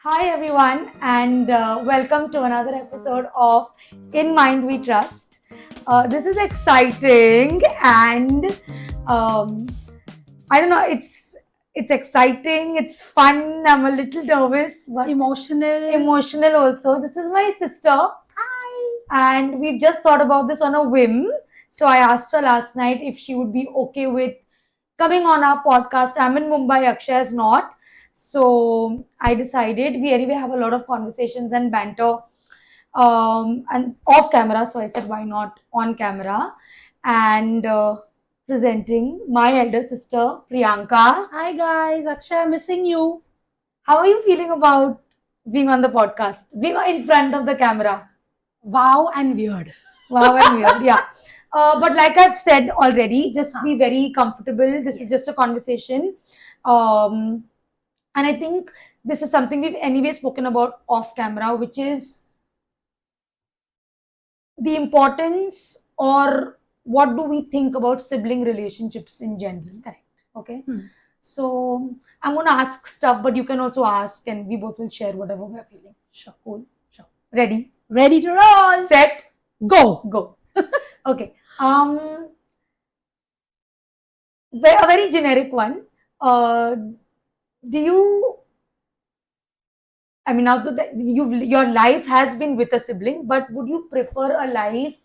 Hi, everyone, and welcome to another episode of In Mind We Trust. This is exciting, and um, I don't know. It's exciting. It's fun. I'm a little nervous, but emotional also. This is my sister. Hi. And we've just thought about this on a whim. So I asked her last night if she would be okay with coming on our podcast. I'm in Mumbai. Akshay is not. So I decided we anyway have a lot of conversations and banter and off camera. So I said, why not on camera? And presenting my elder sister, Priyanka. Hi guys, Akshay, I'm missing you. How are you feeling about being on the podcast, being in front of the camera? Wow and weird. Wow and weird, yeah. But like I've said already, just be very comfortable. This is just a conversation. And I think this is something we've anyway spoken about off camera, which is the importance or what do we think about sibling relationships in general. Correct. Okay. So I'm going to ask stuff, but you can also ask and we both will share whatever we're feeling. Sure. Cool. Sure. Ready? Ready to roll. Set. Go. Okay. A very generic one. Do you? I mean, now that your life has been with a sibling, but would you prefer a life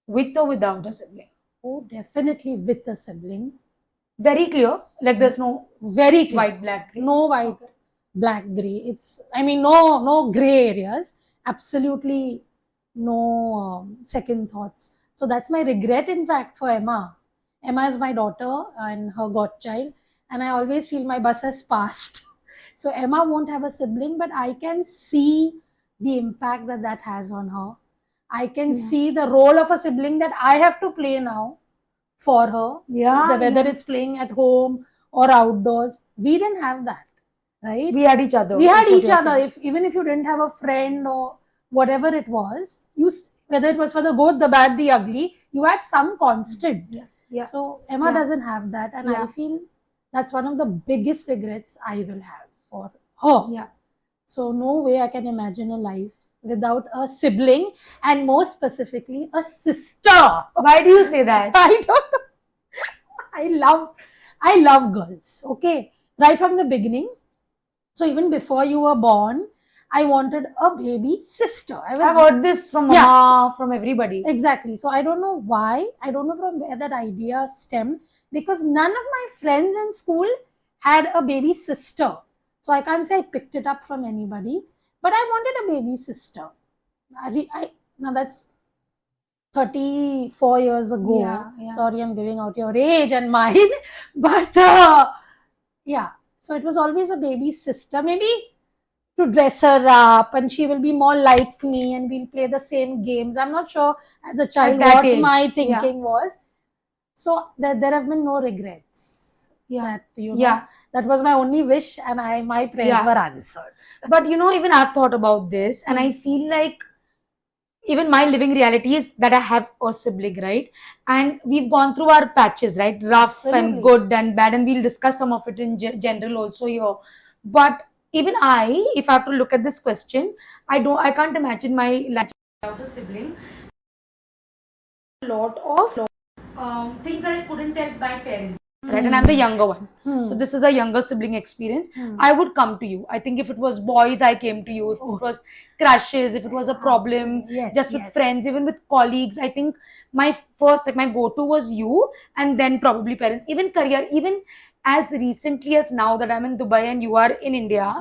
with or without a sibling? Oh, definitely with a sibling. Very clear. Like there's no Very clear. white, black, gray. No white, black, grey. No grey areas. Absolutely no second thoughts. So that's my regret, in fact, for Emma. Emma is my daughter and her godchild, and I always feel my bus has passed. So Emma won't have a sibling, but I can see the impact that has on her. I can see the role of a sibling that I have to play now for her. Yeah. Whether it's playing at home or outdoors. We didn't have that, right? We had each other. We had is what each you're other. saying. Even if you didn't have a friend or whatever it was, whether it was for the good, the bad, the ugly, you had some constant. Yeah. So Emma doesn't have that, and Yeah. I feel that's one of the biggest regrets I will have for her. Yeah. So no way I can imagine a life without a sibling, and more specifically a sister. Why do you say that? I don't know. I love girls. Okay, right from the beginning. So even before you were born, I wanted a baby sister. I've heard this from Mama, from everybody. Exactly. So I don't know why. I don't know from where that idea stemmed, because none of my friends in school had a baby sister. So I can't say I picked it up from anybody, but I wanted a baby sister. Now that's 34 years ago. Yeah. Sorry, I'm giving out your age and mine. But yeah, so it was always a baby sister. Maybe to dress her up and she will be more like me and we'll play the same games. I'm not sure as a child what age. my thinking was. So there have been no regrets. That was my only wish, and my prayers were answered. But even I've thought about this, and I feel like even my living reality is that I have a sibling, right? And we've gone through our patches, right? Rough and good and bad, and we'll discuss some of it in general also here. But even if I have to look at this question, I can't imagine my life without a sibling. A lot of things that I couldn't tell my parents. Right, and I'm the younger one. So this is a younger sibling experience. I would come to you. I think if it was boys, I came to you. If it was crashes, if it was a problem, with friends, even with colleagues, I think my first, my go-to was you, and then probably parents. Even career, even as recently as now that I'm in Dubai and you are in India,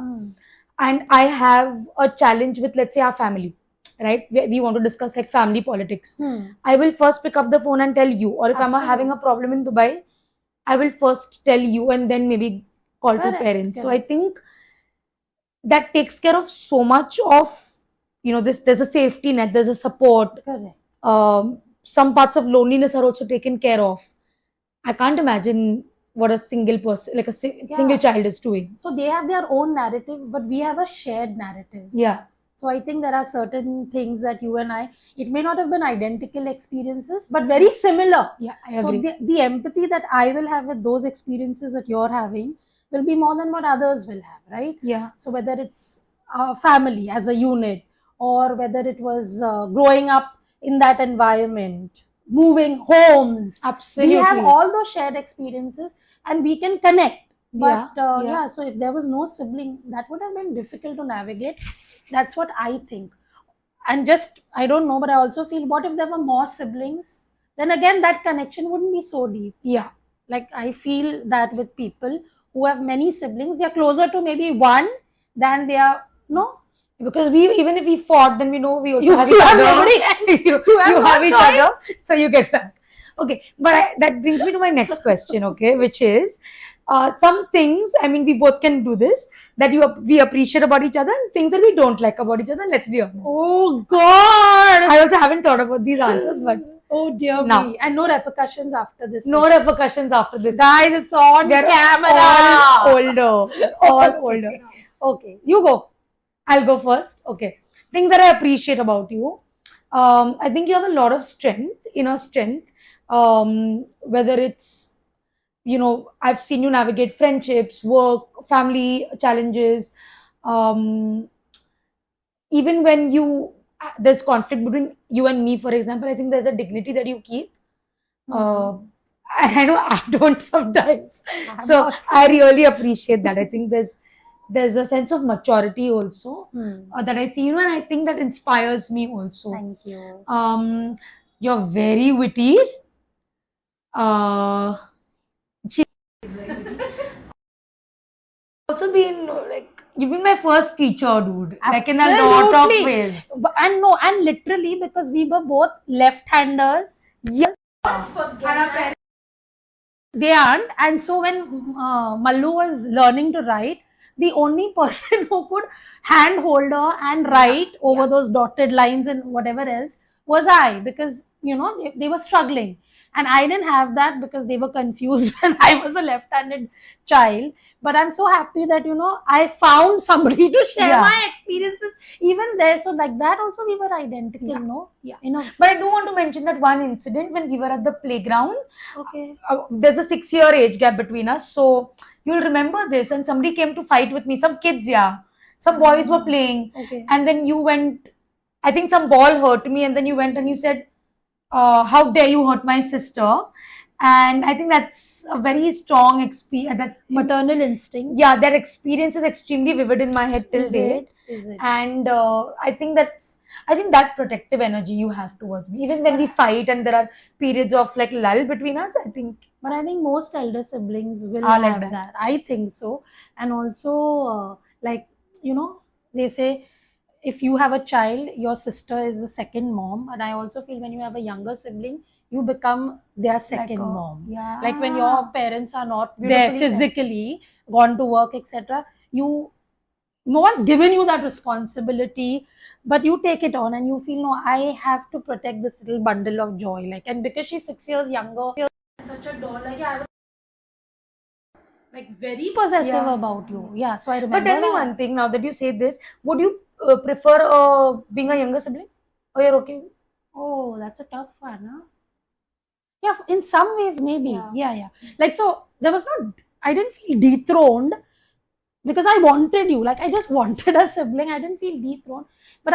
and I have a challenge with, let's say, our family. Right, we want to discuss like family politics. I will first pick up the phone and tell you, or if I'm having a problem in Dubai, I will first tell you and then maybe call to parents. So I think that takes care of so much of, there's a safety net, there's a support. Some parts of loneliness are also taken care of. I can't imagine what a single person, like a single child is doing. So they have their own narrative, but we have a shared narrative. Yeah. So I think there are certain things that you and I, it may not have been identical experiences, but very similar. Yeah, I agree. So the empathy that I will have with those experiences that you're having will be more than what others will have, right? Yeah. So whether it's a family as a unit, or whether it was growing up in that environment, moving homes, Absolutely. we have all those shared experiences and we can connect. But Yeah. so if there was no sibling, that would have been difficult to navigate. That's what I think. And just, I don't know, but I also feel, what if there were more siblings? Then again, that connection wouldn't be so deep. Yeah. Like, I feel that with people who have many siblings, they're closer to maybe one than they are, no? Because even if we fought, then we know we also You have each have other. nobody else. you have no have each choice. other, so you get back. Okay, but that brings me to my next question. Okay, which is some things. I mean, we both can do this. That we appreciate about each other, and things that we don't like about each other. Let's be honest. Oh God! I also haven't thought about these answers, but oh dear Now. me. And no repercussions after this. no session. repercussions after this. Guys, it's on We are camera. all older. All older. Okay, you go. I'll go first. Okay. Things that I appreciate about you. I think you have a lot of strength, inner strength. Whether it's, I've seen you navigate friendships, work, family challenges. Even when there's conflict between you and me, for example, I think there's a dignity that you keep. And I know I don't sometimes. So I really appreciate that. I think there's a sense of maturity also that I see, and I think that inspires me also. Thank you. You're very witty. She also been you've been my first teacher, dude. Like in a lot of Absolutely. ways. And literally, because we were both left-handers. Yeah. They aren't. And so when Mallu was learning to write, the only person who could hand hold her and write over those dotted lines and whatever else was I, because they were struggling, and I didn't have that because they were confused when I was a left-handed child. But I'm so happy that I found somebody to share Yeah. my experiences even there. So like that also we were identical. Yeah. No, Yeah. enough. But I do want to mention that one incident when we were at the playground. Okay. There's a 6-year age gap between us, so you'll remember this. And somebody came to fight with me. Some kids, some boys were playing, Okay. and then you went. I think some ball hurt me, and then you went and you said, "How dare you hurt my sister?" And I think that's a very strong experience. Maternal instinct. Yeah, that experience is extremely vivid in my head till Is date. it? Is it? And I think that protective energy you have towards me, even when we fight and there are periods of like lull between us, I think. But I think most elder siblings will Are have like that. I think so. And also, they say if you have a child, your sister is the second mom. And I also feel when you have a younger sibling, you become their second mom. Yeah. Like when your parents are not there Beautifully said. physically, gone to work, etc., no one's given you that responsibility, but you take it on and you feel, no, I have to protect this little bundle of joy. Like, and because she's 6 years younger, such a doll, like I was like very possessive Yeah. about you. Yeah, so I remember. But tell me that. one thing, now that you say this, would you prefer being a younger sibling? Or you're okay? Oh, that's a tough one, huh? Yeah, in some ways, maybe. Yeah. Like, so there was I didn't feel dethroned because I wanted you. Like, I just wanted a sibling. I didn't feel dethroned. But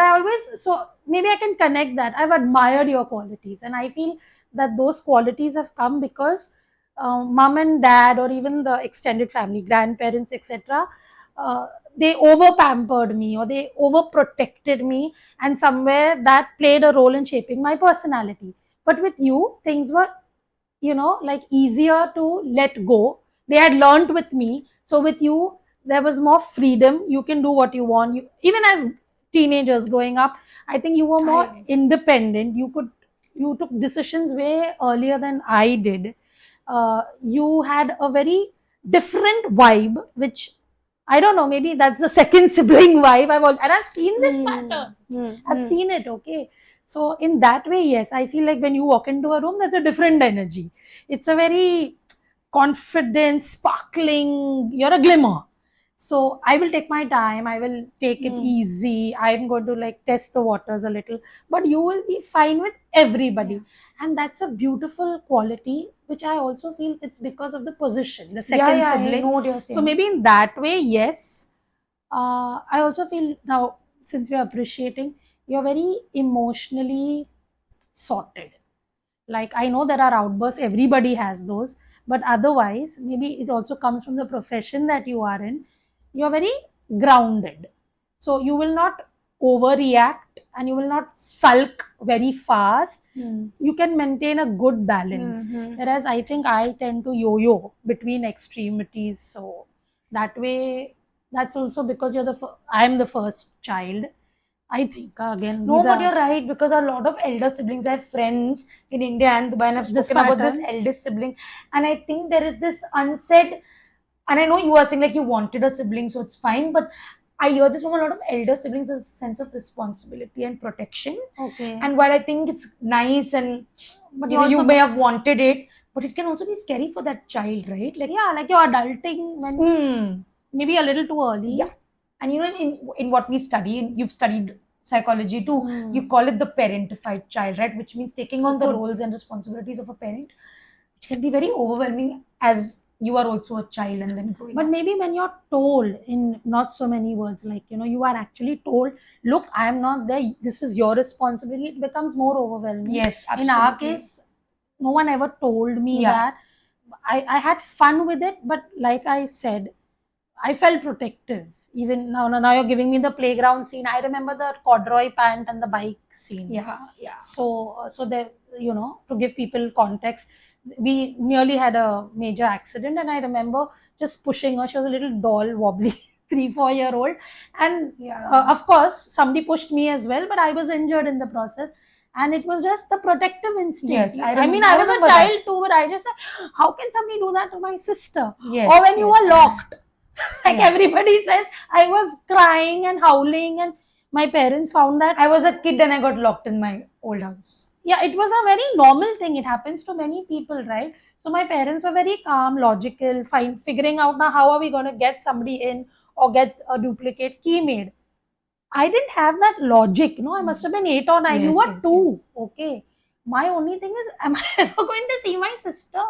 so maybe I can connect that. I've admired your qualities. And I feel that those qualities have come because mom and dad, or even the extended family, grandparents, etc., they over pampered me, or they over protected me, and somewhere that played a role in shaping my personality. But with you, things were like easier to let go. They had learned with me, so with you there was more freedom. You can do what you want. Even as teenagers growing up, I think you were more independent. You took decisions way earlier than I did. You had a very different vibe, which I don't know, maybe that's the second sibling vibe. I've seen this pattern. I've seen it. Okay. So in that way, yes, I feel like when you walk into a room, there's a different energy. It's a very confident, sparkling, you're a glimmer. So I will take my time, I will take it easy. I'm going to like test the waters a little, but you will be fine with everybody. and that's a beautiful quality, which I also feel it's because of the position, the second I sibling. know what you're saying. So maybe in that way, yes. I also feel now, since we're appreciating, you're very emotionally sorted. Like, I know there are outbursts, everybody has those, but otherwise, maybe it also comes from the profession that you are in. You're very grounded. So you will not overreact and you will not sulk very fast. You can maintain a good balance. Whereas I think I tend to yo-yo between extremities. So that way, that's also because I'm the first child. I think again. No, these but are- you're right, because a lot of elder siblings, I have friends in India and Dubai, and I've This spoken about this pattern. eldest sibling, and I think there is this unsaid, and I know you are saying like you wanted a sibling, so it's fine, but I hear this from a lot of elder siblings, a sense of responsibility and protection. Okay. And while I think it's nice and But you know, you also- may have wanted it, but it can also be scary for that child, right? Like, yeah, like you're adulting when maybe a little too early. Yeah. And you know, in what we study, and you've studied psychology too, you Mm. call it the parentified child, right? Which means taking on the Good. roles and responsibilities of a parent, which can be very overwhelming as you are also a child and then growing But up. maybe when you're told in not so many words, like, you know, you are actually told, look, I'm not there, this is your responsibility, it becomes more overwhelming. Yes, In our absolutely. case, no one ever told me Yeah. that. I had fun with it, but like I said, I felt protective. Even now you're giving me the playground scene. I remember the corduroy pant and the bike scene. Yeah. So there, you know, to give people context, we nearly had a major accident, and I remember just pushing her. She was a little doll, wobbly, 3-4 year old, and of course somebody pushed me as well, but I was injured in the process. And it was just the protective instinct. Yes, I I mean, remember- I I was a remember child too, but I just said, how can somebody do that to my sister? Yes. Or when you yes, were locked, like Yeah. everybody says, I was crying and howling, and my parents found that. I was a kid and I got locked in my old house. Yeah, it was a very normal thing. It happens to many people, right? So my parents were very calm, logical, figuring out now how are we going to get somebody in or get a duplicate key made. I didn't have that logic. No, I must have been 8 or 9. You Yes, were yes, 2. yes. Okay. My only thing is, am I ever going to see my sister?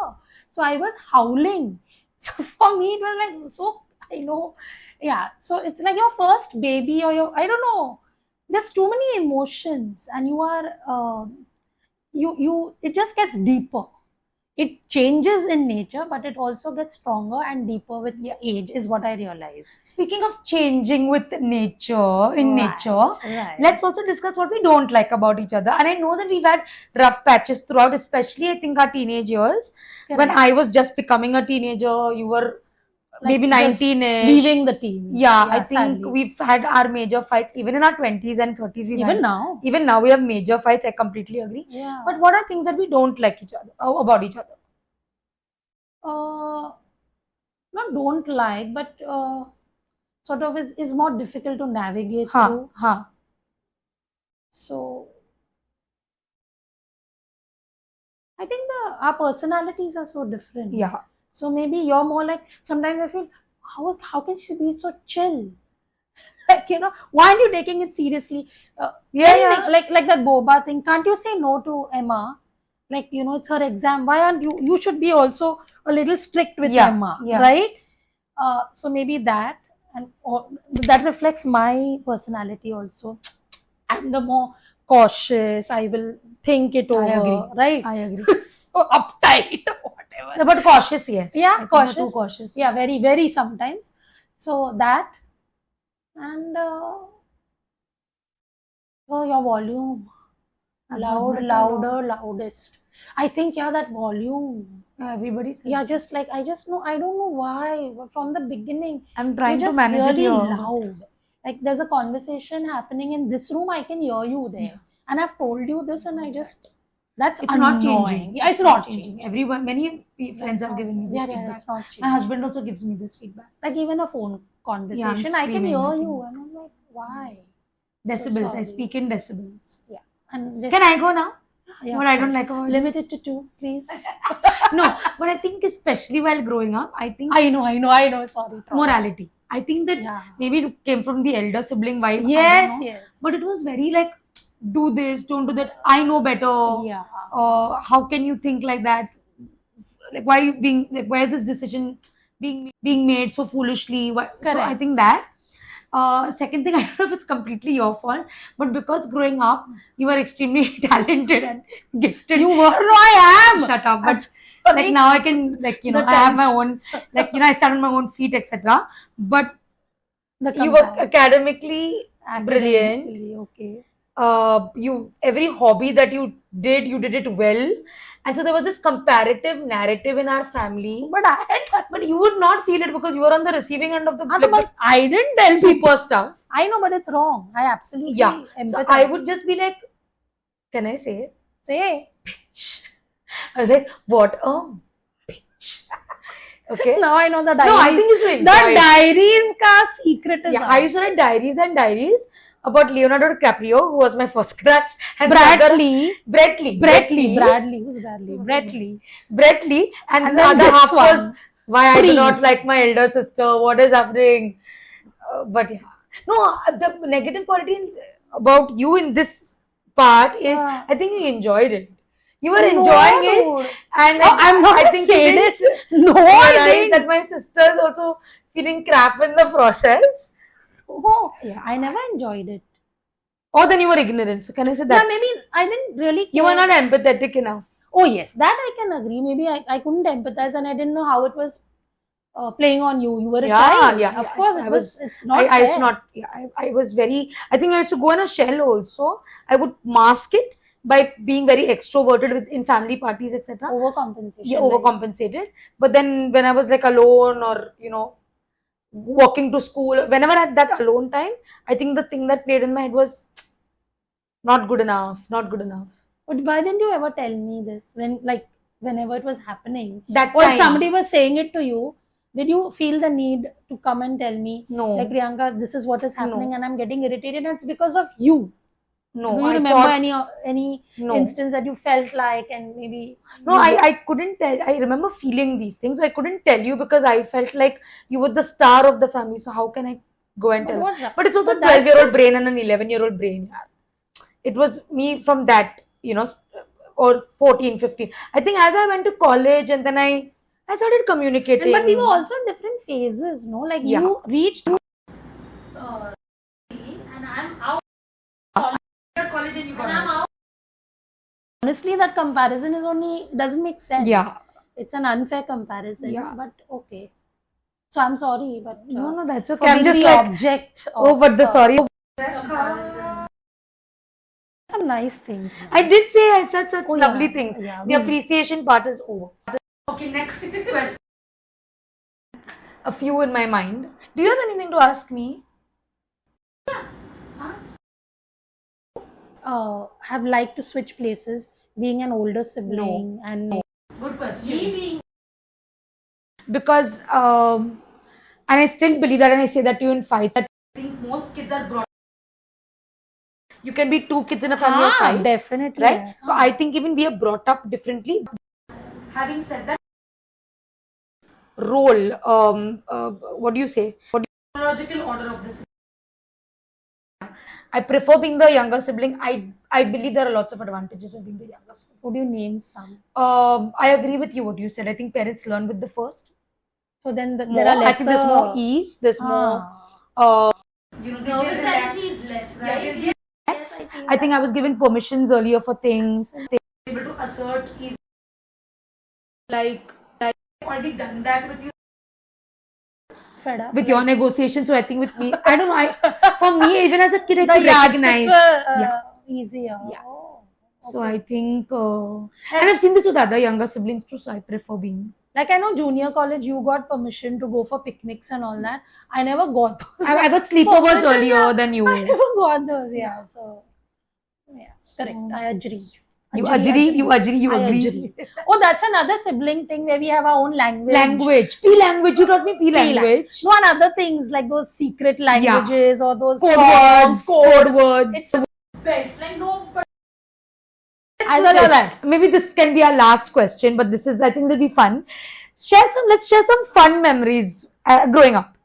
So I was howling. So for me, it was like, so, I know. Yeah. So it's like your first baby or your, I don't know. There's too many emotions, and you are, it just gets deeper. It changes in nature, but it also gets stronger and deeper with age, is what I realize. Speaking of changing with nature, Right. let's also discuss what we don't like about each other. And I know that we've had rough patches throughout, especially I think our teenage years. When Correct. I was just becoming a teenager, you were Like maybe just 19ish. leaving the team. Yeah, I think sadly. we've had our major fights even in our 20s and 30s. Even now. Even now we have major fights. I completely agree. Yeah. But what are things that we don't like each other about each other? Not don't like, but sort of is more difficult to navigate through. So I think our personalities are so different. Yeah. So maybe you're more like, sometimes I feel, how can she be so chill? Like, you know, why aren't you taking it seriously? Anything, like that boba thing. Can't you say no to Emma? Like, you know, it's her exam. Why aren't you should be also a little strict with Emma, right? So maybe that, and that reflects my personality also. I'm the more cautious. I will think it over. I agree. Right? I agree. So uptight, whatever. No, but cautious, yes. Yeah, I think cautious. you're too cautious. Yeah, very, very sometimes. So that, and your volume, loudest. I think that volume. Everybody says. Yeah, just like I don't know why. From the beginning, I'm trying you're to just manage really it here. loud. Like there's a conversation happening in this room, I can hear you there, and I've told you this, and I just. It's not annoying. changing. Yeah, it's not changing. Everyone, many friends have given me this Yeah, feedback. it's not changing. My husband also gives me this feedback. Like even a phone conversation, I can screaming, hear I you, think. and I'm like, why? Decibels. I sorry. speak in decibels. Yeah, and just, Can I go now? yeah, What of I don't course. like about Limit it to 2, please. No, but I think especially while growing up, I think I know. Sorry. morality. I think that Yeah. maybe it came from the elder sibling vibe. I Yes, don't know. yes. But it was very like do this, don't do that. I know better. Yeah. How can you think like that? Like, why are you being like? Why is this decision being made so foolishly? Why? So I Correct. think that. Second thing, I don't know if it's completely your fault, but because growing up, you were extremely talented and gifted. You were, no, I am. Shut up. I'm But sorry. like now I can, like, you know, The I have my times. own, like, you know, I stand on my own feet, etc. But The you were comparison. academically brilliant. Academically, okay. You every hobby that you did it well, and so there was this comparative narrative in our family. But I had, But you would not feel it because you were on the receiving end of the but I didn't tell people. super stuff. I know, but it's wrong. I absolutely Yeah. empathize. So I would just be like, can I say it? say. I was like, what a bitch. Okay. Now I know the diaries. No, I think you should the enjoy it. diaries ka secret is Yeah, out. I used to write diaries and diaries about Leonardo DiCaprio, who was my first crush, and the other- Bradley. Bradley, Bradley. Who's Bradley? Bradley. Bradley, and And the then other this half was one. why I do Pri. not like my elder sister. What is happening? But yeah, no, the negative quality about you in this part is Yeah. I think you enjoyed it. You were No, enjoying it, dude. and Oh, I'm not I a think you didn't sadist. No, I realize didn't. that my sister's also feeling crap in the process. Oh, Yeah. I never enjoyed it. Or then you were ignorant. So can I say that? Yeah, maybe I didn't really care. You were not empathetic enough. Oh, yes, that I can agree. Maybe I couldn't empathize and I didn't know how it was playing on you. You were a Yeah, child. yeah, Of yeah. course, I was- it's not I used fair. to not. Yeah, I was very. I think I used to go in a shell also. I would mask it by being very extroverted in family parties, etc. Overcompensation. Yeah, right? overcompensated. But then when I was like alone or walking to school, whenever I had that alone time, I think the thing that played in my head was not good enough, not good enough. But why didn't you ever tell me this whenever it was happening? That Or if time, somebody was saying it to you, did you feel the need to come and tell me, no, like, Priyanka, this is what is happening No. and I'm getting irritated and it's because of you? no. Do you I remember thought any no. instance that you felt like and maybe No, I couldn't tell. I remember feeling these things. So I couldn't tell you because I felt like you were the star of the family. So how can I go and But tell? what- But it's also a but that's 12-year-old just- brain and an 11-year-old brain. It was me from that, or 14, 15. I think as I went to college and then I started communicating. but we were also in different phases, no? Like Yeah. you reached and I'm out. college and you And I'm out. Honestly, that comparison doesn't make sense. Yeah. It's an unfair comparison. Yeah. But okay. So I'm sorry, but No, that's for okay. I'm being just the like, object oh, of but the sorry. comparison. Some nice things. I did say I said such Oh, lovely yeah. things. Yeah, The appreciation part is over. Okay, next question. A few in my mind. Do you have anything to ask me? Have liked to switch places, being an older sibling, and Good question. Because, and I still believe that, and I say that to you in fights, that I think most kids are brought. You can be two kids in a family of five, definitely, right? yeah. So I think even we are brought up differently. Having said that, role, what do you say? Chronological order of this. I prefer being the younger sibling. I believe there are lots of advantages of being the younger sibling. Would you name some? I agree with you what you said. I think parents learn with the first. So then there More, are lesser. I think there's more ease. There's more. Nervous energy is less, right? Yes, I think I was given permissions earlier for things. Able to assert easy. Like I've already done that with you. Fed up. With your negotiation. So I think with me, I don't know. For me, even as a kid, I The could yardsticks recognize. were easier. Yeah. Oh, So okay. I think, and I've seen this with other younger siblings too. So I prefer being. Like I know junior college, you got permission to go for picnics and all that. I never got those. I got sleepovers Permission, earlier yeah. than you. I never got those. Yeah. So yeah, correct. I agree. You agree. I agree. agree. Oh, that's another sibling thing where we have our own language. Language. P language. You taught me P language. No, and other things like those secret languages or those Code songs, words. Code words. It's best. Like no, but I don't know that. Maybe this can be our last question, but this is, I think, it'll be fun. Let's share some fun memories growing up.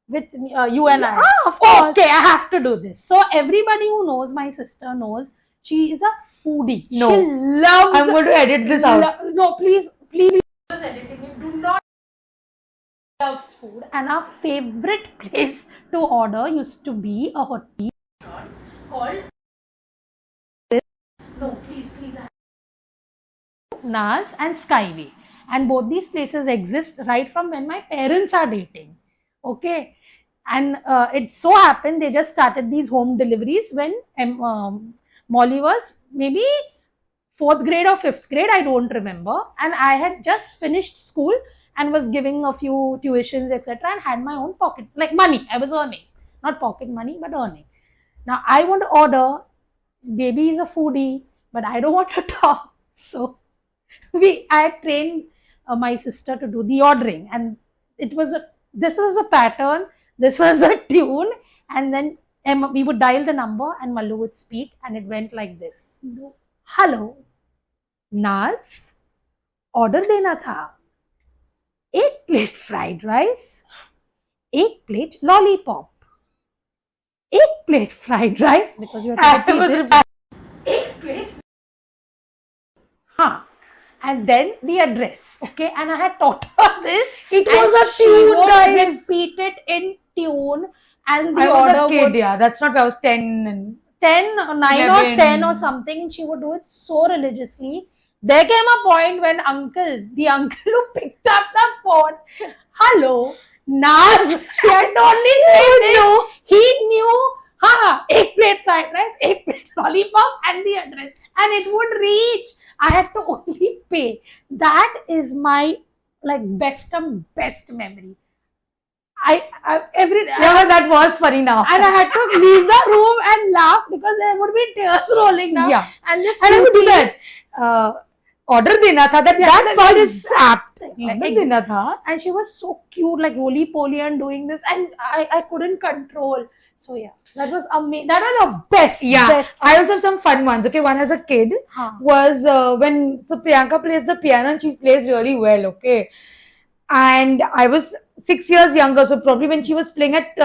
with you and I. Of course. Okay, I have to do this. So everybody who knows my sister knows She is a foodie. No. She loves. I'm going to edit this out. No, please. Just editing it. Do not loves food. And our favorite place to order used to be a hotel called. No, please. Naz and Skyway. And both these places exist right from when my parents are dating. Okay. And it so happened they just started these home deliveries when Molly was maybe 4th grade or 5th grade, I don't remember. And I had just finished school and was giving a few tuitions, etc. and had my own pocket, like money. I was earning. Not pocket money, but earning. Now I want to order. Baby is a foodie, but I don't want to talk. So I trained my sister to do the ordering, and this was the pattern, this was the tune, and then we would dial the number and Mallu would speak, and it went like this. Hello, Naz, order dena tha. 1 plate fried rice, 1 plate lollipop, 1 plate fried rice, because you have to repeat it. 1 plate. And then the address, okay, and I had taught her this. It and was a she tune, would guys. repeat it in tune, and the I was order a kid, would yeah. That's not, I was 10 and 10 or 9 or 11. 10 or something. She would do it so religiously. There came a point when the uncle who picked up the phone, hello, Naz, she had only said this. He knew, 1 plate fried rice, 1 plate lollipop, and the address, and it would reach. I had to only pay. That is my best memory. yeah, that was funny now. And I had to leave the room and laugh because there would be tears rolling down. Yeah. And I would do that. Order dena tha. That part is apt. Like, Order dena tha. and she was so cute, like roly-poly and doing this, and I couldn't control. So yeah, that was amazing. That was the best. Yeah, best. I also have some fun ones. Okay, one as a kid was when Priyanka plays the piano and she plays really well. Okay, and I was 6 years younger, so probably when she was playing at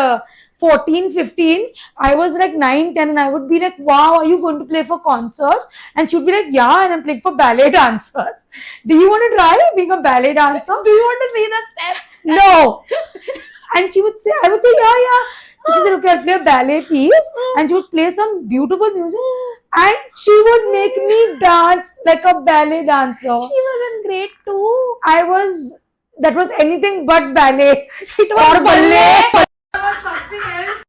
14, 15, I was like 9, 10, and I would be like, wow, are you going to play for concerts? And she would be like, yeah, and I'm playing for ballet dancers. Do you want to try being a ballet dancer? Do you want to see the steps? No. And I would say, yeah. So she said, okay, I'll play a ballet piece, and she would play some beautiful music, and she would make me dance like a ballet dancer. She was in grade 2. That was anything but ballet. It was ballet. Something else.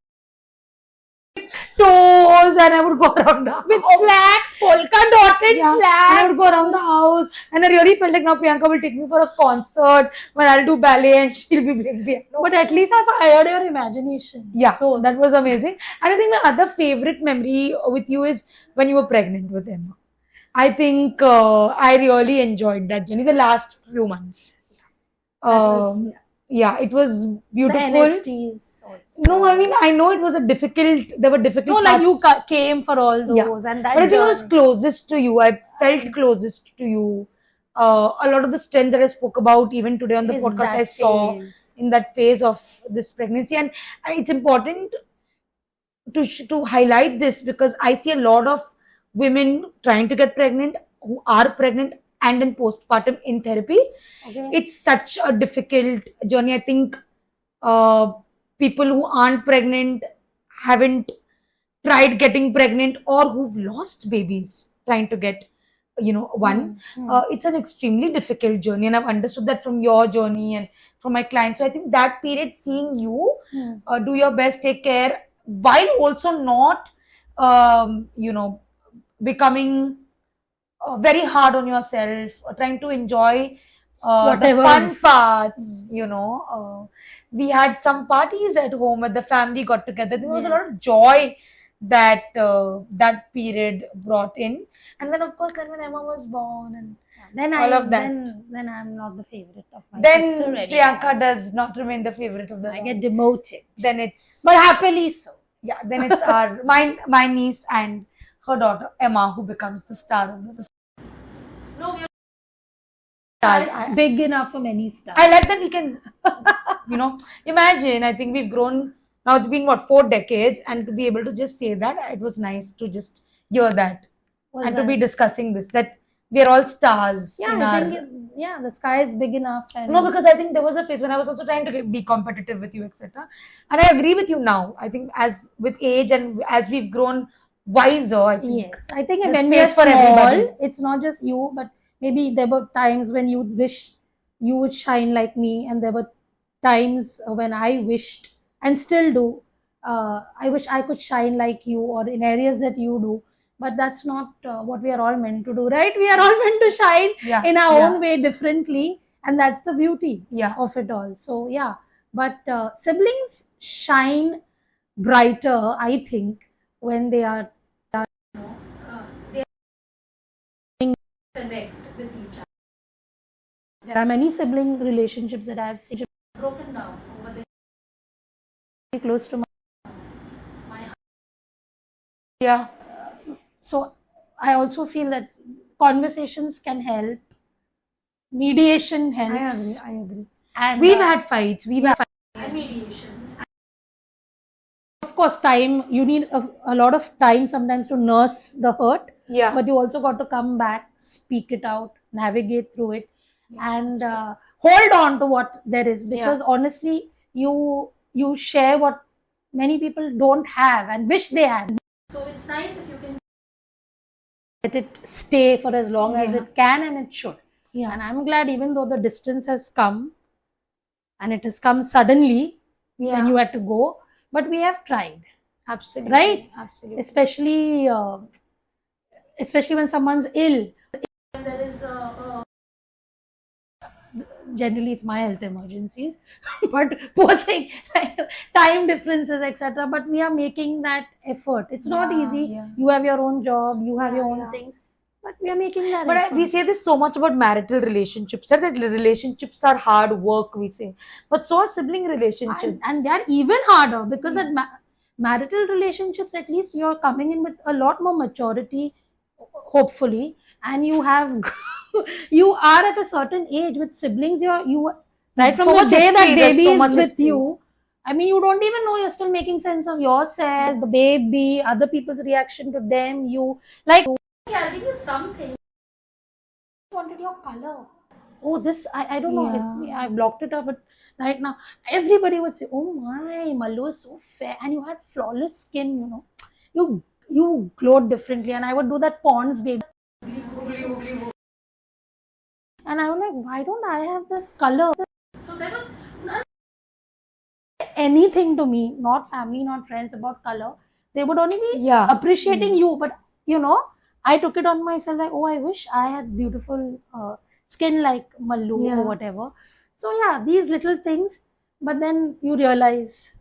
Toes, and I would go around the with house. slacks, polka dotted Yeah, slacks. and I would go around the house, and I really felt like now Priyanka will take me for a concert when I'll do ballet and she'll be playing piano. But at least I fired your imagination. Yeah, so that was amazing. And I think my other favorite memory with you is when you were pregnant with Emma. I think I really enjoyed that journey the last few months. Yeah, it was beautiful. The NSTs also. No, I mean, I know it was there were difficult No, like parts. you came for all those, and that But I think I was journey. closest to you. I felt closest to you. A lot of the strength that I spoke about even today on the Is podcast, that I saw phase. in that phase of this pregnancy. And it's important to highlight this because I see a lot of women trying to get pregnant who are pregnant and in postpartum in therapy. Okay. It's such a difficult journey. I think people who aren't pregnant haven't tried getting pregnant or who've lost babies trying to get one. It's an extremely difficult journey, and I've understood that from your journey and from my clients. So I think that period, seeing you do your best, take care, while also not becoming very hard on yourself, trying to enjoy the Whatever. fun parts. We had some parties at home and the family got together. There was a lot of joy that that period brought in. And then of course when Emma was born and Then all of that. Then I'm not the favorite of my then sister anymore. Priyanka does not remain the favorite of the I family. get demoted, Then it's but happily so. yeah, then it's my niece and her daughter Emma who becomes the star of the No, we stars. are big enough for many stars. I like that we can imagine. I think we've grown now. It's been 4 decades, and to be able to just say that, it was nice to just hear that. Was and to be that? discussing this, that we are all stars Yeah, in I our. think the sky is big enough, and No, because I think there was a phase when I was also trying to be competitive with you, etc. And I agree with you now. I think as with age and as we've grown wiser, I think yes, I think there's when we are space for small, everybody. it's not just you, but maybe there were times when you wish you would shine like me, and there were times when I wished and still do. I wish I could shine like you or in areas that you do, but that's not what we are all meant to do, right? We are all meant to shine Yeah, in our yeah, own way differently, and that's the beauty yeah. of it all. So, yeah, but siblings shine brighter, I think, when they are connect with each other. There are many sibling relationships that I have seen broken down over the close to my heart. Yeah, So I also feel that conversations can help, mediation I agree. helps, I agree. and We've had fights. We've had fights. and mediations. Of course, time, you need a lot of time sometimes to nurse the hurt, Yeah. but you also got to come back, speak it out, navigate through it, and hold on to what there is, because honestly, you share what many people don't have and wish they had. So it's nice if you can let it stay for as long as Yeah. it can, and it should. Yeah. And I'm glad, even though the distance has come and it has come suddenly Yeah. when you had to go, but we have tried. Absolutely. Right? Absolutely. Especially when someone's ill. There is generally it's my health emergencies, but poor thing, time differences, etc. But we are making that effort. It's not easy. Yeah. You have your own job, you have your own Yeah. things, but we are making that But effort. we say this so much about marital relationships, that relationships are hard work, we say. But so are sibling relationships. And they are even harder, because at marital relationships, at least you're coming in with a lot more maturity, hopefully, and you have you are at a certain age. With siblings, you right from So the much day that history, there's baby so is much with history. you. I mean, you don't even know, you're still making sense of yourself, the baby, other people's reaction to them. You like, okay, I'll give you something. Wanted your color. Oh, this I don't know. I blocked it up, but right now everybody would say, "Oh my, Mallu is so fair, and you had flawless skin. You glowed differently." And I would do that Pond's baby, and I was like, "Why don't I have the color?" So there was anything to me, not family, not friends, about color. They would only be appreciating you, but I took it on myself, like, oh, I wish I had beautiful skin like Mallu or whatever. So yeah, these little things, but then you realize.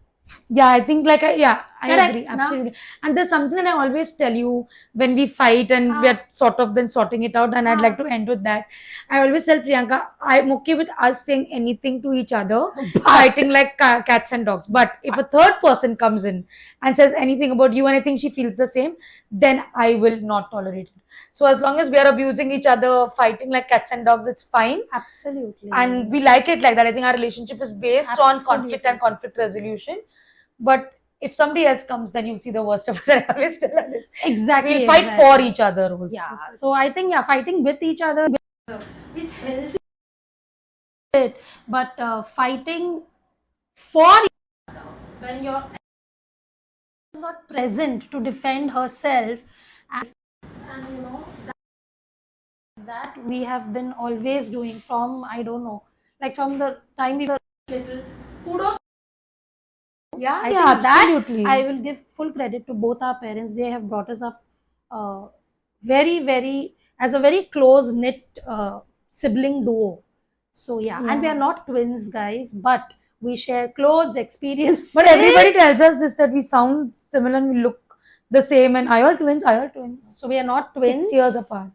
Yeah, I think I Correct, agree, no? absolutely. And there's something that I always tell you when we fight and we're sort of then sorting it out, and I'd like to end with that. I always tell Priyanka, I'm okay with us saying anything to each other, fighting like cats and dogs. But if a third person comes in and says anything about you and I think she feels the same, then I will not tolerate it. So as long as we are abusing each other, fighting like cats and dogs, it's fine. Absolutely. And we like it like that. I think our relationship is based on conflict and conflict resolution. But if somebody else comes, then you'll see the worst of us. I always tell her this. Exactly. We'll fight for each other also. Yeah. So I think fighting with each other is healthy. But fighting for each other, when you're not present to defend herself, and that we have been always doing from, I don't know, like from the time we were little. Kudos. Yeah, I think absolutely. that I will give full credit to both our parents. They have brought us up very, very, as a very close knit sibling duo. So yeah, and we are not twins, guys, but we share clothes, experience. But everybody tells us this, that we sound similar and we look the same, and are all twins. So we are not twins. 6 years apart.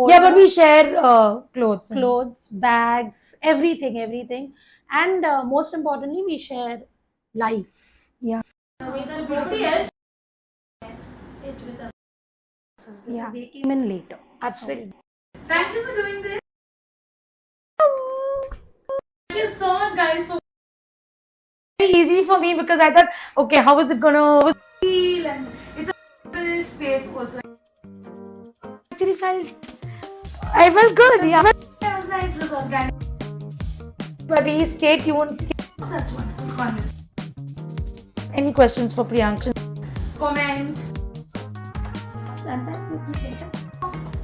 Yeah, but we share clothes, bags, everything, and most importantly, we share life. Yeah. Nobody else it with us. Yeah, they came in later. Absolutely. So, thank you for doing this. Thank you so much, guys. So very easy for me, because I thought, okay, how is it gonna feel? And it's a space also. I felt good. Yeah, that was nice. It was organic. But stay tuned. Such wonderful conversation. Any questions for Priyanka? Comment. And then you keep it.